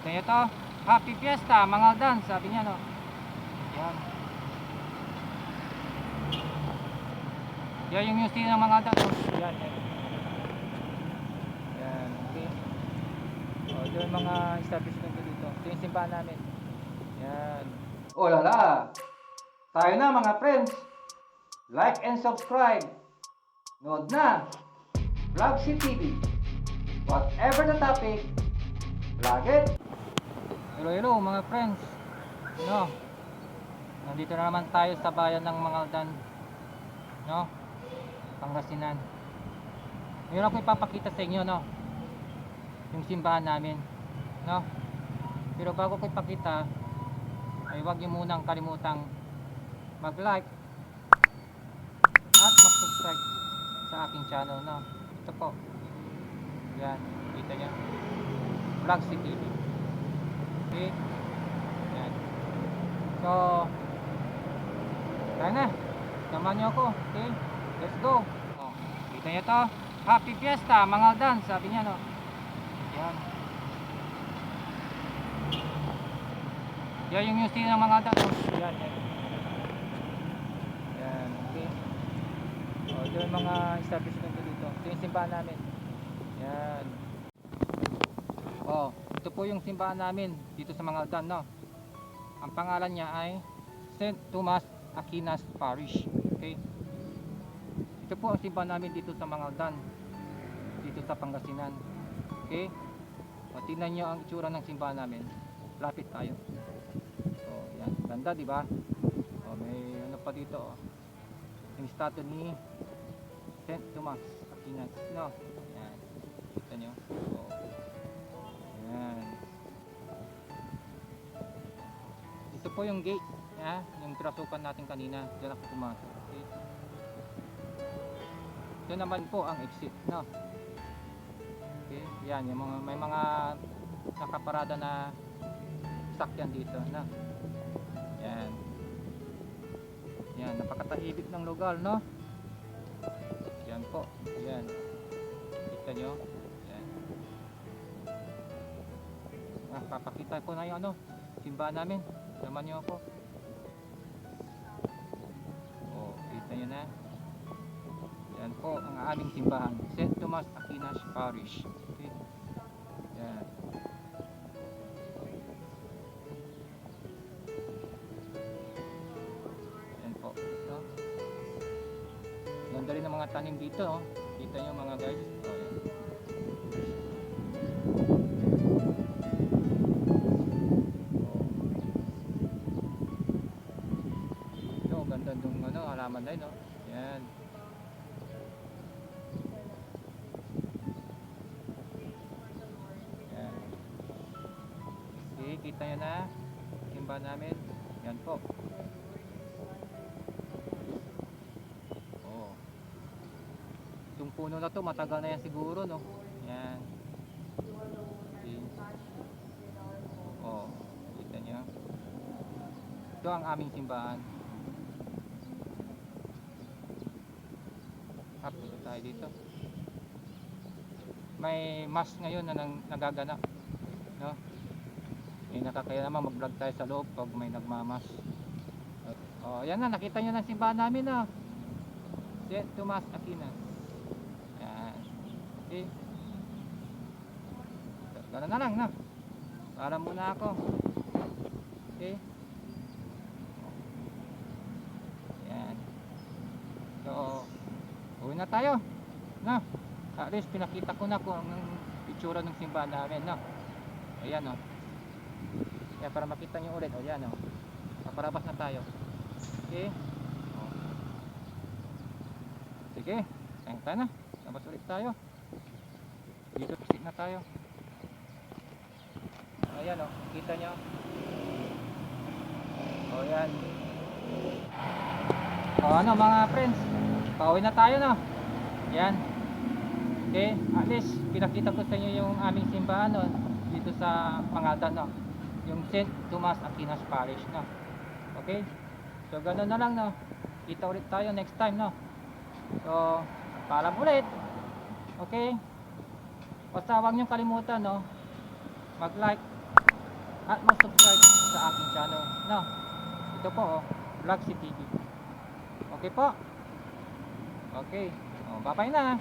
Kita niyo to. Happy Fiesta, Mangaldan, sabi niya no. Yan. Yan yung news ng Mangaldan. Yan, yan. Yan, okay. O, ito yung mga establishment dito. Ito yung simbahan namin. Yan. O lala. Tayo na mga friends. Like and subscribe. Nood na. Vlogsi TV. Whatever the topic, vlog it. Hello mga friends. No. Nandito na naman tayo sa bayan ng Mangaldan. No? Pangasinan. Ngayon ako ipapakita sa inyo, no? Yung simbahan namin. No? Pero bago ko ipakita, ay huwag niyo munang kalimutang mag-like at mag-subscribe sa aking channel, no? Ito po. Yan, kita niyo. Vlogsi TV. Okay? Yan. So, tara na. Samahan niyo ako. Okay? Let's go. Oh, kita niyo to. Happy Fiesta, Mangaldan, sabi niya, no? Yan. Yan yung news ng Mangaldan. Yan, yan. Yan, okay. Oh, ito yung mga establishment dito. Ito yung simbahan namin. Yan. Oh, ito po yung simbahan namin dito sa Mangaldan, no? Ang pangalan niya ay St. Thomas Aquinas Parish. Okay? Ito po ang simbahan namin dito sa Mangaldan. Dito sa Pangasinan. Okay? O, tingnan nyo ang itsura ng simbahan namin. Lapit tayo. So, yan. Ganda, di ba? O, may ano pa dito, oh. Yung statue ni St. Thomas Aquinas, no? Yan. Kita nyo? So, yan. Ito po yung gate, ya, yung pinasukan natin kanina. Diyan ako pumasok. Okay. Ito naman po ang exit, no? Okay, yan, yung mga, may mga nakaparada na sakyan dito, no? Yan. Yan, napakatahimik ng lugar, no? Yan po, yan. Kita nyo? Yan. Papakita ko na yung ano, simbahan namin. Samahan nyo ako. O, kita nyo na. Yan po ang aming simbahan, St. Thomas Aquinas Parish. Okay. Yan. Yan po. No? Ganda rin ang mga tanim dito. Oh. Kita nyo mga guys. O, yan. Ito, ganda ng ano, halaman na yun. Oh. Yan. Kita nyo na simbahan namin. Yan po. Oh. Itong puno na to matagal na yan siguro, no? Yan. Okay. Oh, kita nyo. Ito ang aming simbahan. Up tayo dito. May mass ngayon na nagaganap, no? Nakakaya naman mag-vlog tayo sa loob pag may nagmamas. Oh, yan na, nakita nyo ng simbahan namin, no? St. Thomas Aquinas. Yan. Okay. Gano'n na lang, no? Para muna ako. Okay. Yan. So, uwi na tayo, no? At least pinakita ko na kung ang itsura ng simbahan namin, no? Ayan, no? Kaya para makita nyo ulit, o yan, o. Paparabas na tayo. Okay. O. Sige, tayong tayo na. Labas ulit tayo. Dito stick na tayo. Ayan, o. Kita nyo. O yan. O ano mga friends, pauwi na tayo, no? Yan. Okay, at least pinakita ko sa inyo yung aming simbahan, no? Dito sa Mangaldan, no? Yung St. Thomas Aquinas Parish, no? Okay? So ganoon na lang, no? Kita ulit tayo next time, no? So, paalam ulit. Okay? Basta huwag niyong kalimutan, no? Mag-like at mag-subscribe sa aking channel. No, ito po oh, Vlog TV. Okay po. Okay. Oh, bye-bye na.